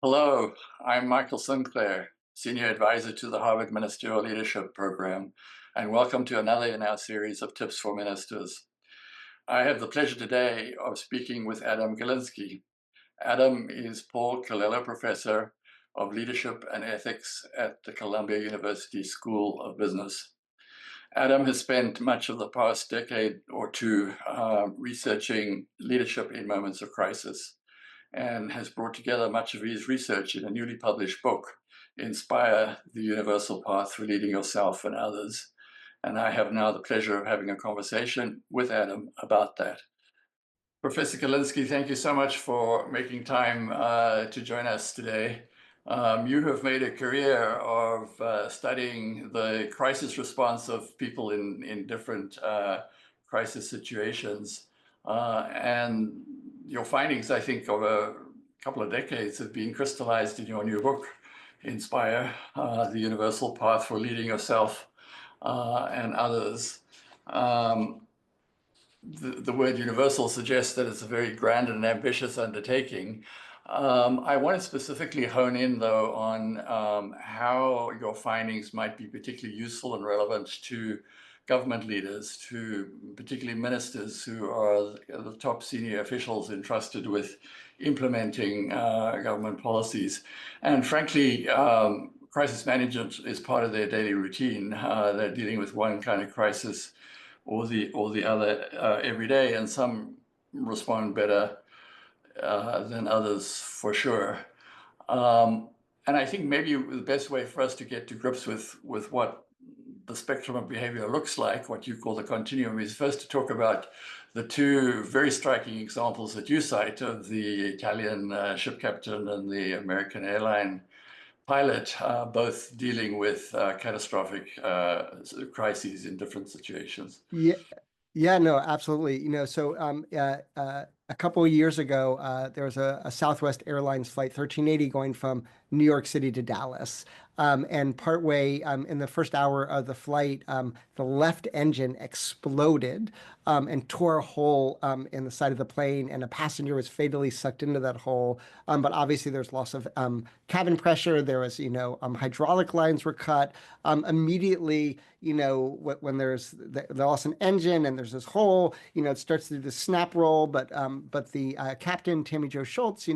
Hello, I'm Michael Sinclair, Senior Advisor to the Harvard Ministerial Leadership Program, and welcome to another in our series of Tips for Ministers. I have the pleasure today of speaking with Adam Galinsky. Adam is Paul Colella Professor of Leadership and Ethics at the Columbia University School of Business. Adam has spent much of the past decade or two researching leadership in moments of crisis, and has brought together much of his research in a newly published book, Inspire: The Universal Path for Leading Yourself and Others. And I have now the pleasure of having a conversation with Adam about that. Professor Galinsky, thank you so much for making time to join us today. You have made a career of studying the crisis response of people in different crisis situations. And your findings, I think, over a couple of decades have been crystallized in your new book, Inspire: The Universal Path for Leading Yourself and Others. The word universal suggests that it's a very grand and ambitious undertaking. I want to specifically hone in, though, on how your findings might be particularly useful and relevant to government leaders, to particularly ministers who are the top senior officials entrusted with implementing government policies. And frankly, crisis management is part of their daily routine. They're dealing with one kind of crisis or the other every day, and some respond better than others for sure. And I think maybe the best way for us to get to grips with what the spectrum of behavior looks like, what you call the continuum, is first to talk about the two very striking examples that you cite of the Italian ship captain and the American airline pilot, both dealing with catastrophic crises in different situations. Yeah, yeah, no, absolutely. A couple of years ago, there was a Southwest Airlines flight 1380 going from New York City to Dallas. And partway in the first hour of the flight, the left engine exploded and tore a hole in the side of the plane, and a passenger was fatally sucked into that hole. But obviously, there's loss of cabin pressure. There was, hydraulic lines were cut. Immediately, when there's the loss in engine and there's this hole, it starts to do the snap roll. But the captain, Tammy Jo Schultz,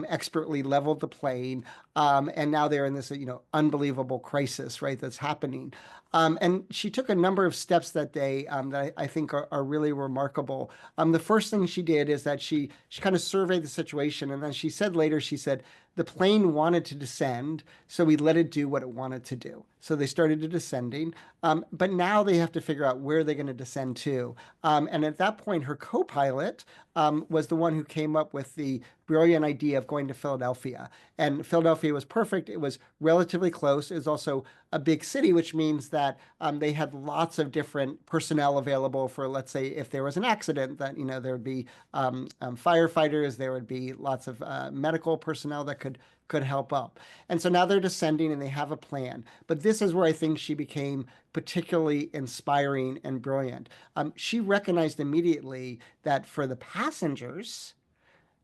expertly leveled the plane, and now they're in this, unbelievable crisis, right, that's happening. And she took a number of steps that day that I think are really remarkable. The first thing she did is that she kind of surveyed the situation, and then she said later, she said, the plane wanted to descend, so we let it do what it wanted to do. So they started descending, but now they have to figure out where they're going to descend to. And at that point, her co-pilot was the one who came up with the brilliant idea of going to Philadelphia. And Philadelphia was perfect. It was relatively close. It was also a big city, which means that they had lots of different personnel available for, let's say, if there was an accident, that, there would be firefighters, there would be lots of medical personnel that could help up. And so now they're descending and they have a plan. But this is where I think she became particularly inspiring and brilliant. She recognized immediately that for the passengers,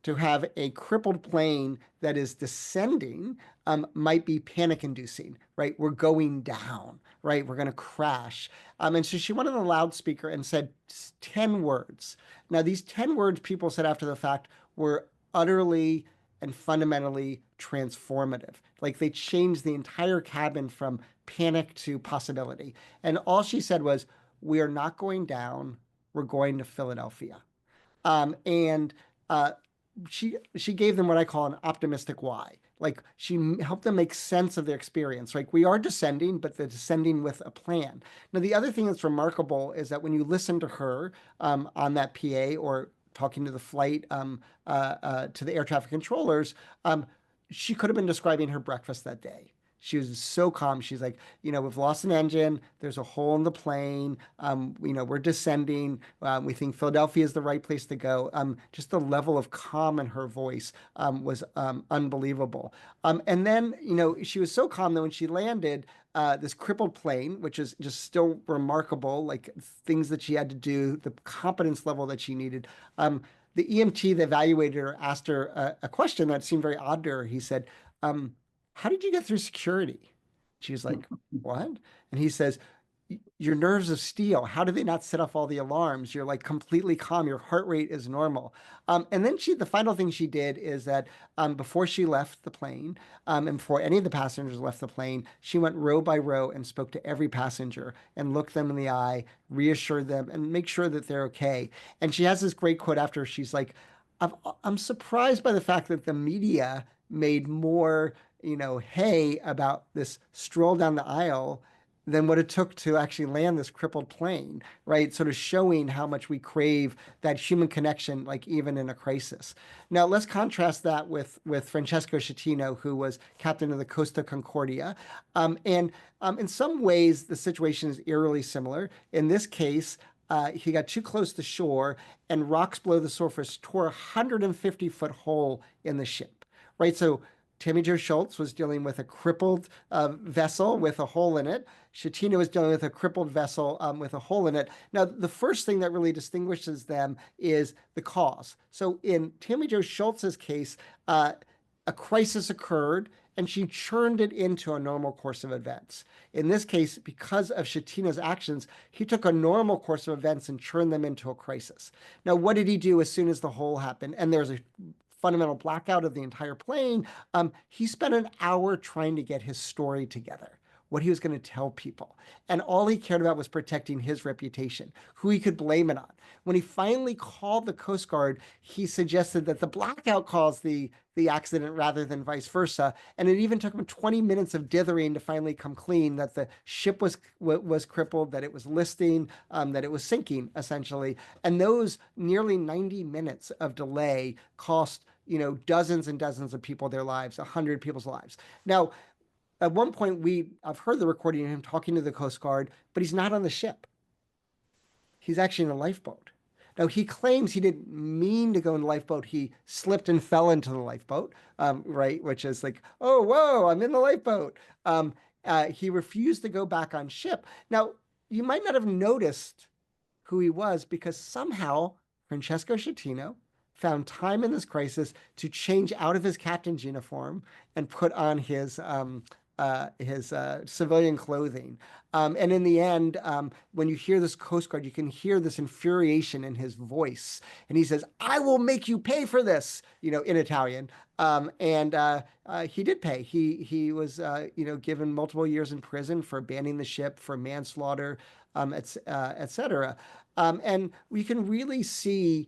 to have a crippled plane that is descending might be panic inducing, right? We're going down, right? We're going to crash. And so she went on the loudspeaker and said 10 words. Now, these 10 words, people said after the fact, were utterly and fundamentally transformative. Like, they changed the entire cabin from panic to possibility. And all she said was, we are not going down, we're going to Philadelphia. And she gave them what I call an optimistic why. Like, she helped them make sense of their experience. Like, we are descending, but they're descending with a plan. Now, the other thing that's remarkable is that when you listen to her on that PA or talking to the flight to the air traffic controllers, she could have been describing her breakfast that day. She was so calm. She's like, we've lost an engine. There's a hole in the plane. We're descending. We think Philadelphia is the right place to go. Just the level of calm in her voice was unbelievable. And then, she was so calm that when she landed, this crippled plane, which is just still remarkable, like things that she had to do, the competence level that she needed. the EMT, the evaluator, asked her a question that seemed very odd to her. He said, how did you get through security? She was like, what? And he says, your nerves of steel. How do they not set off all the alarms? You're like completely calm. Your heart rate is normal. And then the final thing she did is that before she left the plane, and before any of the passengers left the plane, she went row by row and spoke to every passenger and looked them in the eye, reassured them, and make sure that they're okay. And she has this great quote after she's like, I'm, I'm surprised by the fact that the media made more, hay about this stroll down the aisle than what it took to actually land this crippled plane, right? Sort of showing how much we crave that human connection, like even in a crisis. Now, let's contrast that with Francesco Schettino, who was captain of the Costa Concordia. And in some ways, the situation is eerily similar. In this case, he got too close to shore, and rocks below the surface tore a 150-foot hole in the ship, right? So Tammy Jo Schultz was dealing with a crippled vessel with a hole in it. Schettino was dealing with a crippled vessel with a hole in it. Now, the first thing that really distinguishes them is the cause. So in Tammy Jo Schultz's case, a crisis occurred and she churned it into a normal course of events. In this case, because of Schettino's actions, he took a normal course of events and churned them into a crisis. Now, what did he do as soon as the hole happened? And there's a fundamental blackout of the entire plane. He spent an hour trying to get his story together, what he was going to tell people. And all he cared about was protecting his reputation, who he could blame it on. When he finally called the Coast Guard, he suggested that the blackout caused the accident rather than vice versa. And it even took him 20 minutes of dithering to finally come clean that the ship was crippled, that it was listing, that it was sinking, essentially. And those nearly 90 minutes of delay cost dozens and dozens of people their lives, 100 people's lives. Now, at one point, I've heard the recording of him talking to the Coast Guard, but he's not on the ship. He's actually in a lifeboat. Now, he claims he didn't mean to go in the lifeboat. He slipped and fell into the lifeboat, right? Which is like, oh, whoa, I'm in the lifeboat. He refused to go back on ship. Now, you might not have noticed who he was because somehow Francesco Schettino found time in this crisis to change out of his captain's uniform and put on his civilian clothing. And in the end, when you hear this Coast Guard, you can hear this infuriation in his voice. And he says, I will make you pay for this, in Italian. And he did pay. He was, given multiple years in prison for abandoning the ship, for manslaughter, et cetera. And we can really see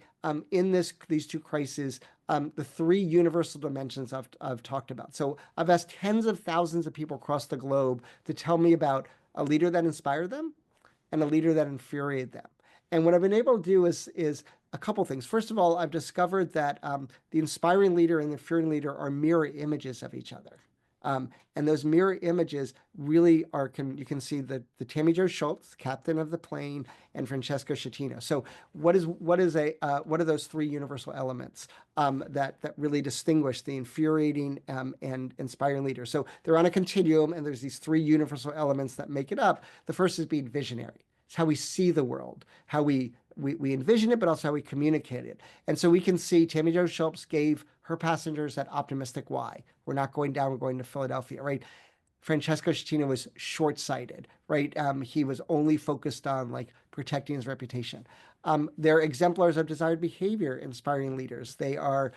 in these two crises the three universal dimensions I've talked about. So I've asked tens of thousands of people across the globe to tell me about a leader that inspired them and a leader that infuriated them. And what I've been able to do is a couple things. First of all, I've discovered that the inspiring leader and the infuriating leader are mirror images of each other. And those mirror images really you can see the Tammy Jo Schultz, captain of the plane, and Francesco Schettino. So what are those three universal elements that really distinguish the infuriating and inspiring leader? So they're on a continuum, and there's these three universal elements that make it up. The first is being visionary. It's how we see the world, how we envision it, but also how we communicate it. And so we can see Tammy Jo Schultz gave her passengers that optimistic why. We're not going down, we're going to Philadelphia, right? Francesco Schettino was short-sighted, right? He was only focused on like protecting his reputation. They're exemplars of desired behavior, inspiring leaders. They are,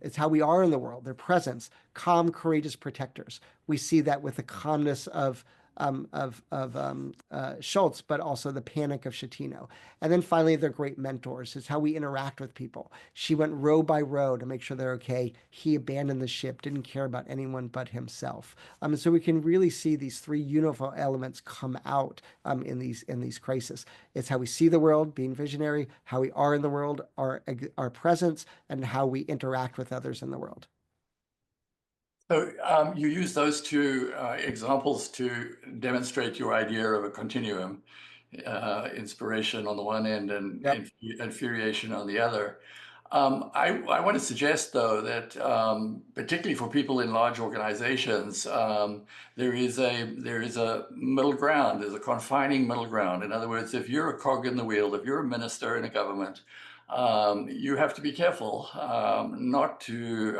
it's how we are in the world, their presence, calm, courageous protectors. We see that with the calmness of Schultz, but also the panic of Schettino. And then finally, they're great mentors. It's how we interact with people. She went row by row to make sure they're okay. He abandoned the ship, didn't care about anyone but himself. And so we can really see these three universal elements come out in these crises. It's how we see the world, being visionary, how we are in the world, our presence, and how we interact with others in the world. So you use those two examples to demonstrate your idea of a continuum, inspiration on the one end and Yep. infuriation on the other. I want to suggest, though, that particularly for people in large organizations, there is a middle ground. There's a confining middle ground. In other words, if you're a cog in the wheel, if you're a minister in a government, you have to be careful not to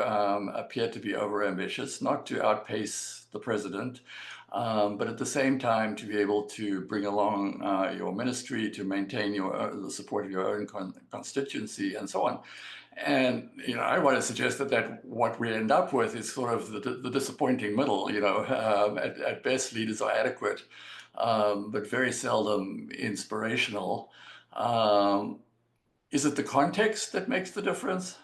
appear to be overambitious, not to outpace the president, but at the same time to be able to bring along your ministry, to maintain the support of your own constituency, and so on. And I want to suggest that what we end up with is sort of the disappointing middle. At best, leaders are adequate, but very seldom inspirational. Um, is it the context that makes the difference?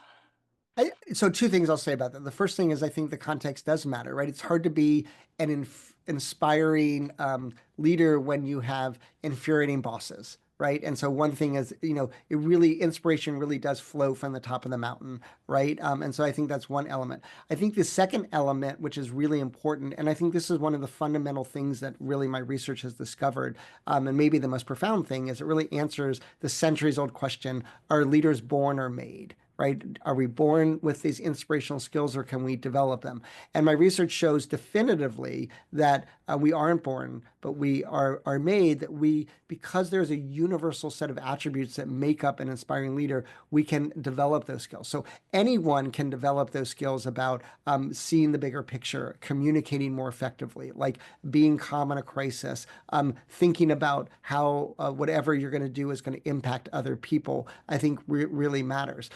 So two things I'll say about that. The first thing is I think the context does matter, right? It's hard to be an inspiring leader when you have infuriating bosses, right? And so one thing is, inspiration really does flow from the top of the mountain, right? And so I think that's one element. I think the second element, which is really important, and I think this is one of the fundamental things that really my research has discovered, and maybe the most profound thing, is it really answers the centuries-old question: are leaders born or made? Right? Are we born with these inspirational skills or can we develop them? And my research shows definitively that we aren't born, but we are made, that because there's a universal set of attributes that make up an inspiring leader, we can develop those skills. So anyone can develop those skills about seeing the bigger picture, communicating more effectively, like being calm in a crisis, thinking about how whatever you're going to do is going to impact other people, I think really matters.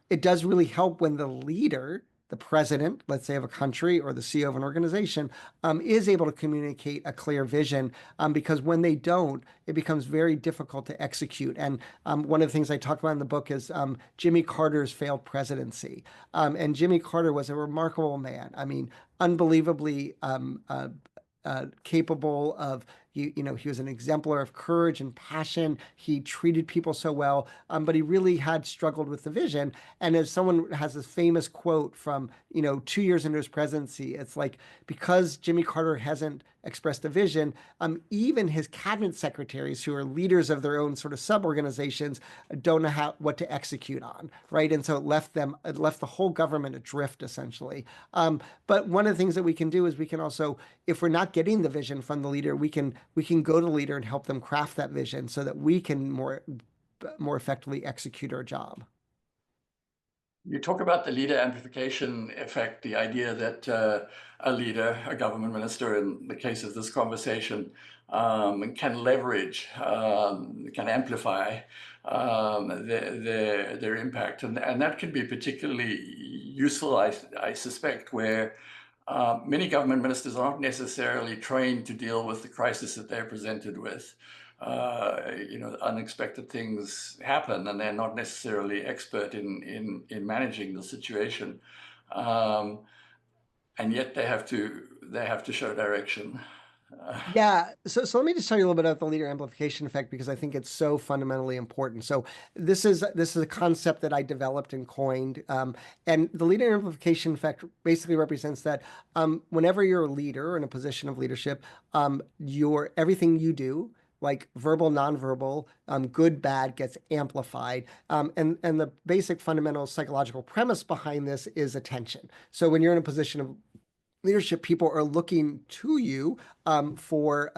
It does really help when the leader, the president, let's say, of a country or the CEO of an organization, is able to communicate a clear vision, because when they don't, it becomes very difficult to execute. And one of the things I talk about in the book is Jimmy Carter's failed presidency. And Jimmy Carter was a remarkable man. I mean, unbelievably capable of, he was an exemplar of courage and passion. He treated people so well, but he really had struggled with the vision. And as someone has this famous quote from, 2 years into his presidency, it's like, because Jimmy Carter hasn't expressed a vision, even his cabinet secretaries, who are leaders of their own sort of sub-organizations, don't know what to execute on, right? And so it left the whole government adrift, essentially. But one of the things that we can do is we can also, if we're not getting the vision from the leader, we can go to the leader and help them craft that vision so that we can more effectively execute our job. You talk about the leader amplification effect, the idea that a leader, a government minister, in the case of this conversation, can leverage, can amplify their impact. And that can be particularly useful, I suspect, where many government ministers aren't necessarily trained to deal with the crisis that they're presented with. Unexpected things happen, and they're not necessarily expert in managing the situation, and yet they have to show direction. Yeah. So let me just tell you a little bit about the leader amplification effect, because I think it's so fundamentally important. So this is a concept that I developed and coined. And the leader amplification effect basically represents that whenever you're a leader in a position of leadership, everything you do, like verbal, nonverbal, good, bad, gets amplified. And the basic fundamental psychological premise behind this is attention. So when you're in a position of leadership, people are looking to you for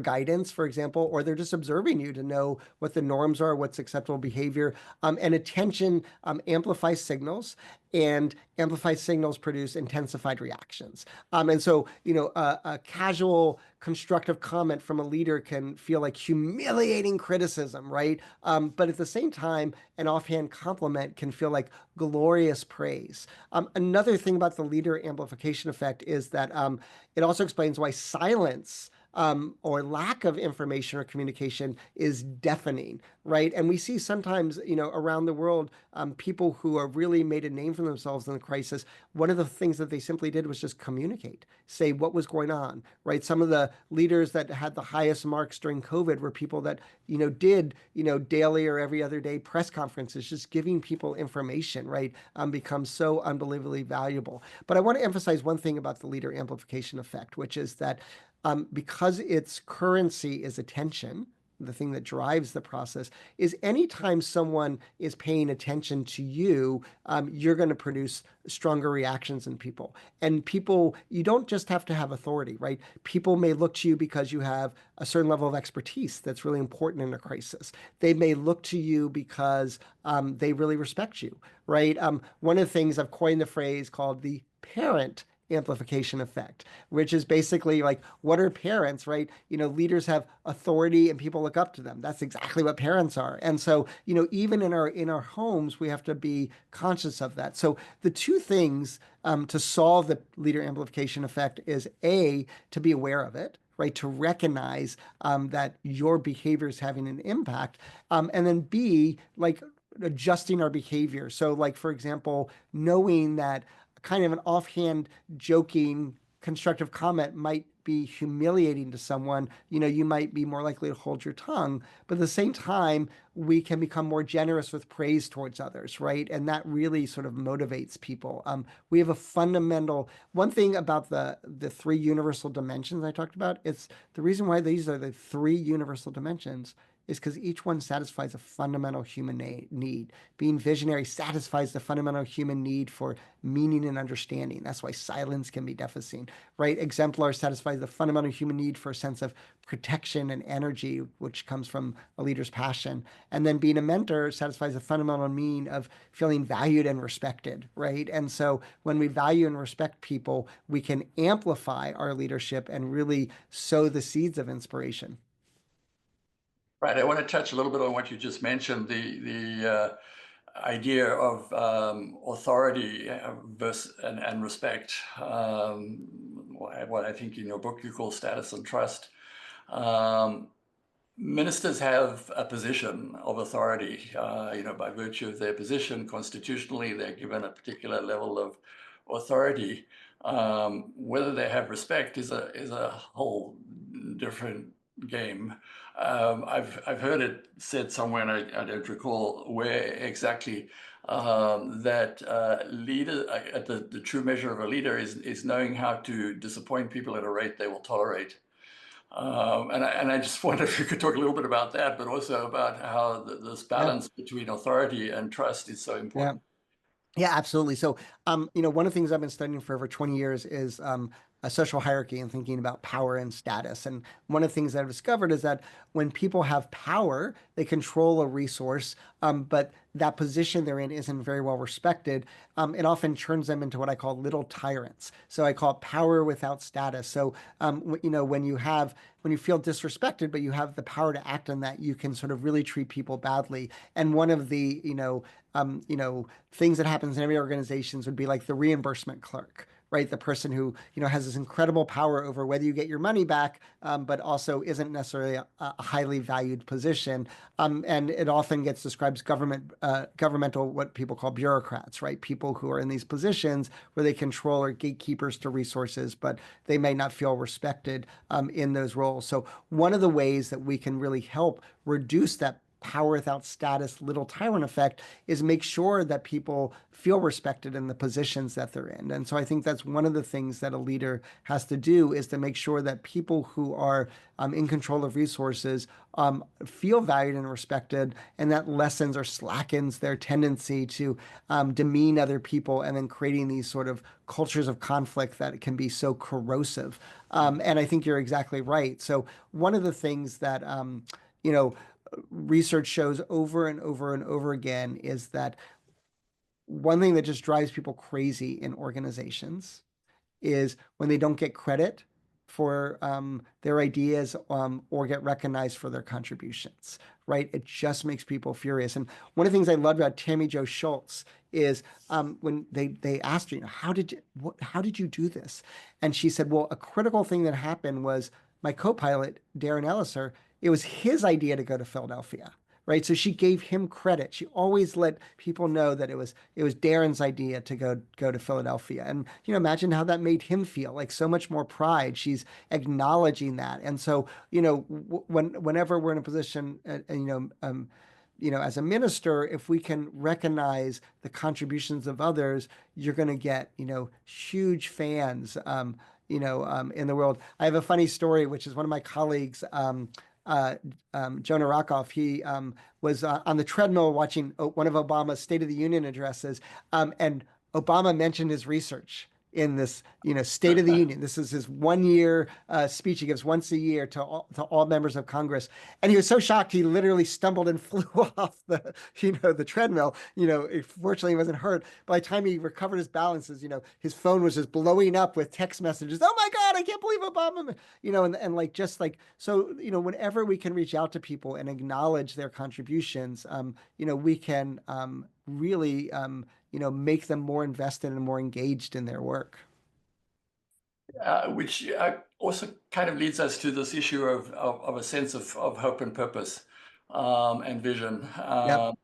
guidance, for example, or they're just observing you to know what the norms are, what's acceptable behavior. And attention amplifies signals, and amplified signals produce intensified reactions. And so, a casual constructive comment from a leader can feel like humiliating criticism, right? But at the same time, an offhand compliment can feel like glorious praise. Another thing about the leader amplification effect is that it also explains why silence or lack of information or communication is deafening, right? And we see sometimes, around the world, people who have really made a name for themselves in the crisis. One of the things that they simply did was just communicate, say what was going on, right? Some of the leaders that had the highest marks during COVID were people that, did, daily or every other day press conferences, just giving people information, right? Becomes so unbelievably valuable. But I want to emphasize one thing about the leader amplification effect, which is that because its currency is attention, the thing that drives the process is anytime someone is paying attention to you, you're going to produce stronger reactions in people. And people, you don't just have to have authority, right? People may look to you because you have a certain level of expertise that's really important in a crisis. They may look to you because they really respect you, right? One of the things I've coined the phrase called the parent amplification effect, which is basically like, what are parents, right? Leaders have authority and people look up to them. That's exactly what parents are. And so, even in our homes, we have to be conscious of that. So the two things to solve the leader amplification effect is A, to be aware of it, right? To recognize that your behavior is having an impact. And then B, like adjusting our behavior. So, like, for example, knowing that kind of an offhand, joking, constructive comment might be humiliating to someone, you might be more likely to hold your tongue. But at the same time, we can become more generous with praise towards others, right? And that really sort of motivates people. We have a fundamental one thing about the three universal dimensions I talked about. It's the reason why these are the three universal dimensions is because each one satisfies a fundamental human need. Being visionary satisfies the fundamental human need for meaning and understanding. That's why silence can be deafening, right? Exemplar satisfies the fundamental human need for a sense of protection and energy, which comes from a leader's passion. And then being a mentor satisfies the fundamental meaning of feeling valued and respected, right? And so when we value and respect people, we can amplify our leadership and really sow the seeds of inspiration. Right. I want to touch a little bit on what you just mentioned, the idea of authority versus and respect. What I think in your book you call status and trust. Um, Ministers have a position of authority, by virtue of their position constitutionally, they're given a particular level of authority. Whether they have respect is a whole different game. I've heard it said somewhere, and I don't recall where exactly, that leader, the true measure of a leader is knowing how to disappoint people at a rate they will tolerate. And I just wonder if you could talk a little bit about that, but also about how this Yeah. balance between authority and trust is so Yeah. important. Yeah, absolutely. So, one of the things I've been studying for over 20 years is a social hierarchy and thinking about power and status. And one of the things that I've discovered is that when people have power, they control a resource, but that position they're in isn't very well respected. It often turns them into what I call little tyrants. So I call it power without status. So, when you feel disrespected, but you have the power to act on that, you can sort of really treat people badly. And one of the, things that happens in every organizations would be like the reimbursement clerk, right? The person who, has this incredible power over whether you get your money back, but also isn't necessarily a highly valued position. And it often gets described as governmental, what people call bureaucrats, right? People who are in these positions where they control or gatekeepers to resources, but they may not feel respected in those roles. So one of the ways that we can really help reduce that power without status little tyrant effect is make sure that people feel respected in the positions that they're in. And so I think that's one of the things that a leader has to do is to make sure that people who are in control of resources feel valued and respected, and that lessens or slackens their tendency to demean other people and then creating these sort of cultures of conflict that can be so corrosive. And I think you're exactly right. So one of the things that, you know, research shows over and over and over again is that one thing that just drives people crazy in organizations is when they don't get credit for their ideas or get recognized for their contributions, right? It just makes people furious. And one of the things I loved about Tammy Jo Schultz is when they asked her, how did you do this? And she said, well, a critical thing that happened was my co-pilot, Darren Elliser, it was his idea to go to Philadelphia. Right. So she gave him credit. She always let people know that it was Darren's idea to go to Philadelphia. And imagine how that made him feel, like so much more pride. She's acknowledging that. And so, whenever we're in a position, as a minister, if we can recognize the contributions of others, you're going to get, huge fans, in the world. I have a funny story, which is one of my colleagues, uh, Jonah Rockoff. He was on the treadmill watching one of Obama's State of the Union addresses, and Obama mentioned his research in this, State of the Union. This is his 1 year speech he gives once a year to all members of Congress. And he was so shocked he literally stumbled and flew off the treadmill. Fortunately he wasn't hurt. By the time he recovered his balances, his phone was just blowing up with text messages. Oh my God, I can't believe Obama. And like just like so, whenever we can reach out to people and acknowledge their contributions, we can really make them more invested and more engaged in their work. Which also kind of leads us to this issue of a sense of hope and purpose and vision. Yep.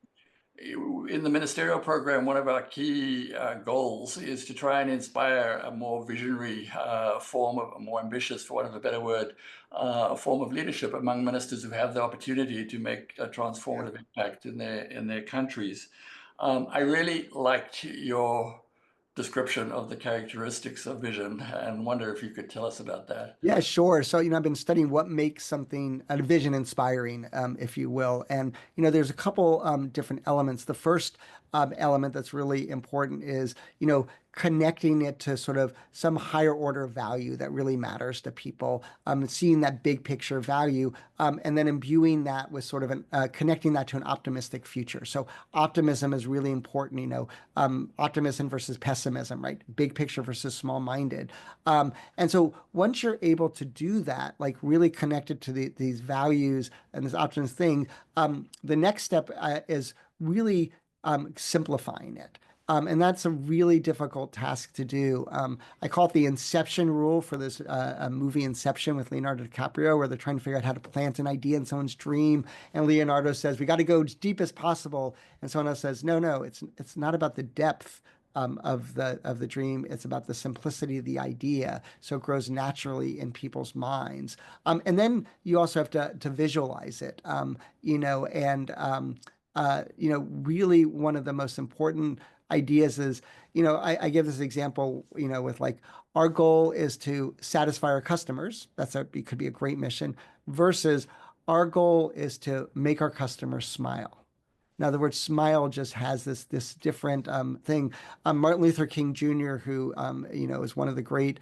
In the ministerial program, one of our key goals is to try and inspire a more visionary form of, a more ambitious, for want of a better word, form of leadership among ministers who have the opportunity to make a transformative impact in their countries. I really liked your description of the characteristics of vision and wonder if you could tell us about that. Yeah, sure. So, I've been studying what makes a vision inspiring, if you will. And, there's a couple different elements. The first element that's really important is, connecting it to sort of some higher order value that really matters to people, seeing that big picture value, and then imbuing that with sort of connecting that to an optimistic future. So optimism is really important, optimism versus pessimism, right? Big picture versus small-minded. And so once you're able to do that, like really connected to these values and this optimism thing, the next step is really simplifying it. And that's a really difficult task to do. I call it the Inception rule for this movie Inception with Leonardo DiCaprio, where they're trying to figure out how to plant an idea in someone's dream. And Leonardo says, we got to go as deep as possible. And someone else says, no, it's not about the depth of the dream. It's about the simplicity of the idea, so it grows naturally in people's minds. And then you also have to visualize it. Really one of the most important ideas is, I give this example, with like our goal is to satisfy our customers. It could be a great mission versus our goal is to make our customers smile. Now, the word smile just has this different thing. Martin Luther King Jr., who is one of the great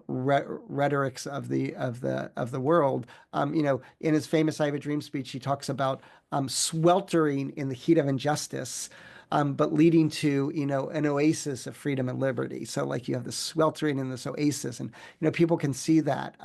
rhetorics of the world. In his famous "I Have a Dream" speech, he talks about sweltering in the heat of injustice, but leading to an oasis of freedom and liberty. So like you have this sweltering and this oasis, and people can see that.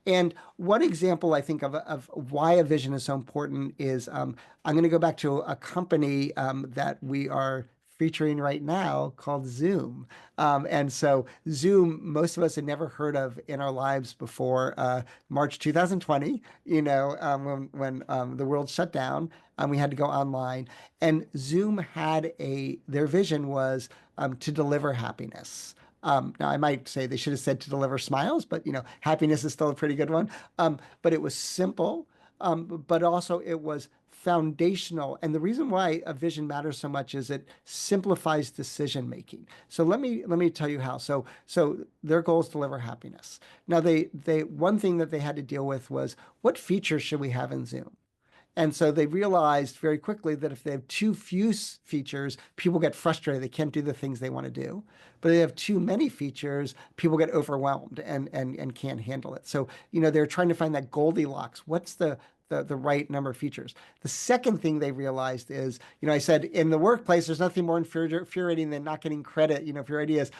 And one example I think of why a vision is so important is I'm going to go back to a company that we are featuring right now called Zoom. And so Zoom, most of us had never heard of in our lives before March 2020, when the world shut down and we had to go online. And Zoom had their vision was to deliver happiness. Now, I might say they should have said to deliver smiles, but happiness is still a pretty good one. But it was simple, but also it was foundational. And the reason why a vision matters so much is it simplifies decision making. So let me tell you how. So their goal is to deliver happiness. Now they one thing that they had to deal with was what features should we have in Zoom? And so they realized very quickly that if they have too few features, people get frustrated. They can't do the things they want to do. But if they have too many features, people get overwhelmed and can't handle it. So, they're trying to find that Goldilocks. What's the right number of features. The second thing they realized is, I said in the workplace, there's nothing more infuriating than not getting credit, for your ideas.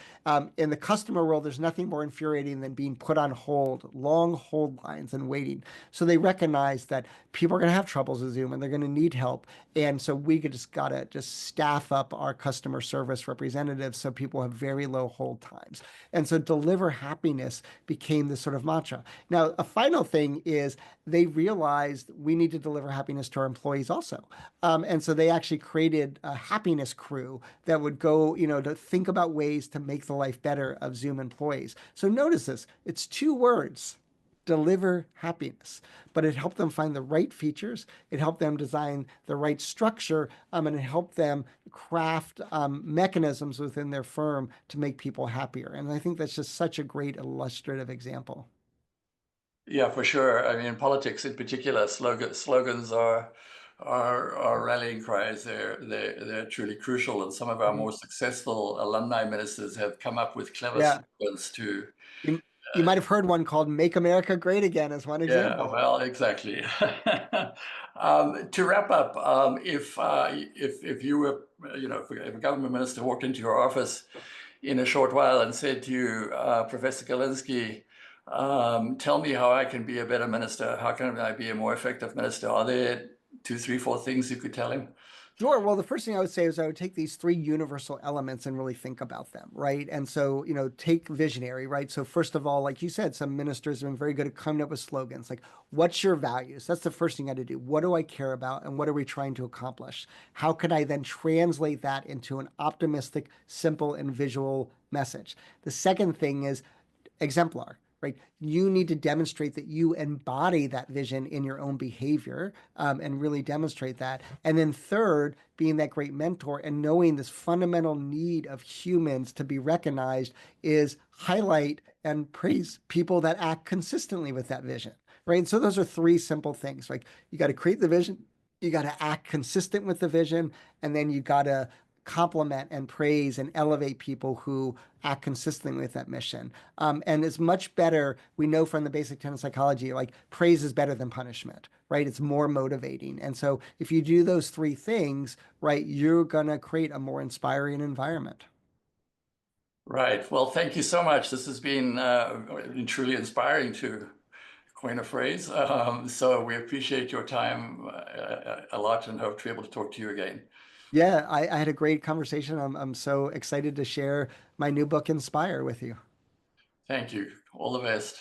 In the customer world, there's nothing more infuriating than being put on hold, long hold lines and waiting. So they recognized that people are going to have troubles with Zoom and they're going to need help. And so we gotta staff up our customer service representatives so people have very low hold times. And so deliver happiness became this sort of mantra. Now, a final thing is they realized we need to deliver happiness to our employees also. And so they actually created a happiness crew that would go, to think about ways to make the life better of Zoom employees. So notice this, it's 2 words, deliver happiness, but it helped them find the right features. It helped them design the right structure, and it helped them craft mechanisms within their firm to make people happier. And I think that's just such a great illustrative example. Yeah, for sure. I mean, in politics in particular, slogans are rallying cries. They're truly crucial, and some of our Mhm. more successful alumni ministers have come up with clever Yeah. slogans to. You might have heard one called "Make America Great Again" as one Yeah, example. well, exactly. To wrap up, if you were, if a government minister walked into your office in a short while and said to you, Professor Galinsky, tell me how I can be a better minister. How can I be a more effective minister? Are there two, three, four things you could tell him? Sure. Well, the first thing I would say is I would take these three universal elements and really think about them, right? And so, take visionary, right? So, first of all, like you said, some ministers have been very good at coming up with slogans like, what's your values? That's the first thing I had to do. What do I care about? And what are we trying to accomplish? How can I then translate that into an optimistic, simple, and visual message? The second thing is exemplar, right? You need to demonstrate that you embody that vision in your own behavior, and really demonstrate that. And then third, being that great mentor and knowing this fundamental need of humans to be recognized is highlight and praise people that act consistently with that vision, right? And so those are three simple things. Like you got to create the vision, you got to act consistent with the vision, and then you got to compliment and praise and elevate people who act consistently with that mission. And it's much better. We know from the basic tenet of psychology, like praise is better than punishment, right? It's more motivating. And so if you do those three things, right, you're going to create a more inspiring environment. Right. Well, thank you so much. This has been truly inspiring to coin a phrase. So we appreciate your time a lot and hope to be able to talk to you again. Yeah, I had a great conversation. I'm so excited to share my new book, Inspire, with you. Thank you. All the best.